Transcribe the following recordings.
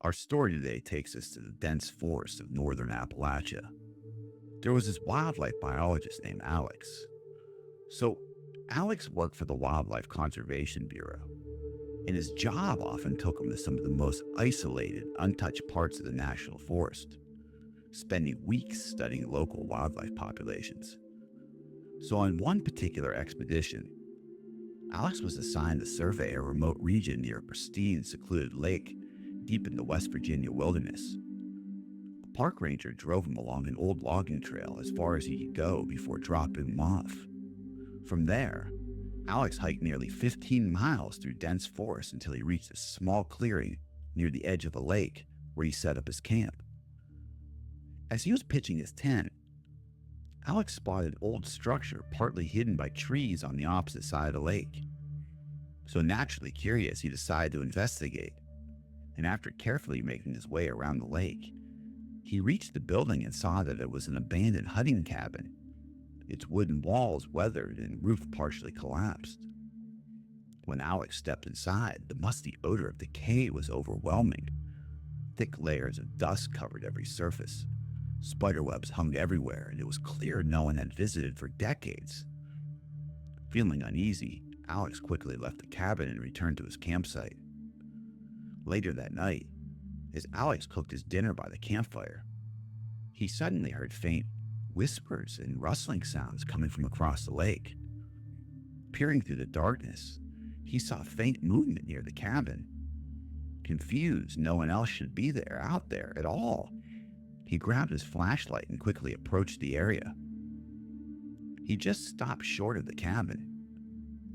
Our story today takes us to the dense forests of northern Appalachia. There was this wildlife biologist named Alex. So, Alex worked for the Wildlife Conservation Bureau, and his job often took him to some of the most isolated, untouched parts of the national forest, spending weeks studying local wildlife populations. So, on one particular expedition, Alex was assigned to survey a remote region near a pristine, secluded lake deep in the West Virginia wilderness. A park ranger drove him along an old logging trail as far as he could go before dropping him off. From there, Alex hiked nearly 15 miles through dense forest until he reached a small clearing near the edge of a lake where he set up his camp. As he was pitching his tent, Alex spotted an old structure partly hidden by trees on the opposite side of the lake. So naturally curious, he decided to investigate. And after carefully making his way around the lake, he reached the building and saw that it was an abandoned hunting cabin, its wooden walls weathered and roof partially collapsed. When Alex stepped inside, the musty odor of decay was overwhelming. Thick layers of dust covered every surface. Spiderwebs hung everywhere, and it was clear no one had visited for decades. Feeling uneasy, Alex quickly left the cabin and returned to his campsite. Later that night, as Alex cooked his dinner by the campfire, he suddenly heard faint whispers and rustling sounds coming from across the lake. Peering through the darkness, he saw faint movement near the cabin. Confused, no one else should be out there at all. He grabbed his flashlight and quickly approached the area. He just stopped short of the cabin.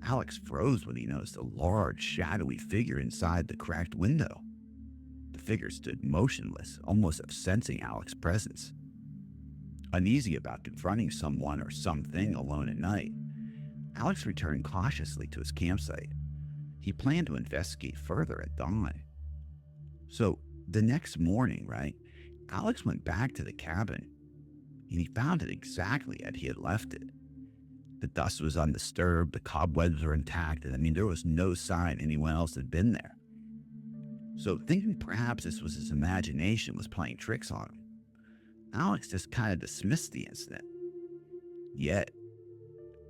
Alex froze when he noticed a large, shadowy figure inside the cracked window. The figure stood motionless, almost sensing Alex's presence. Uneasy about confronting someone or something alone at night, Alex returned cautiously to his campsite. He planned to investigate further at dawn. So the next morning, Alex went back to the cabin, and he found it exactly as he had left it. The dust was undisturbed, the cobwebs were intact, and there was no sign anyone else had been there. So thinking perhaps this was his imagination was playing tricks on him, Alex just kind of dismissed the incident. Yet,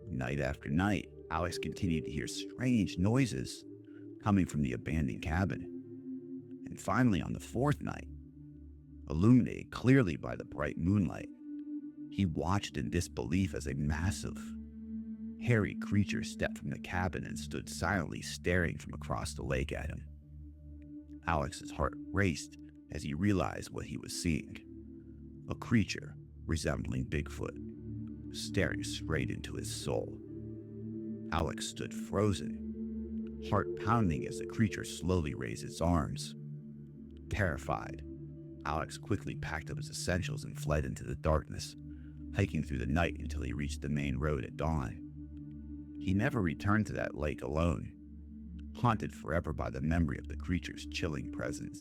night after night, Alex continued to hear strange noises coming from the abandoned cabin. And finally, on the fourth night, illuminated clearly by the bright moonlight, he watched in disbelief as a massive, hairy creature stepped from the cabin and stood silently staring from across the lake at him. Alex's heart raced as he realized what he was seeing. A creature resembling Bigfoot, staring straight into his soul. Alex stood frozen, heart pounding as the creature slowly raised its arms. Terrified, Alex quickly packed up his essentials and fled into the darkness, hiking through the night until he reached the main road at dawn. He never returned to that lake alone, haunted forever by the memory of the creature's chilling presence.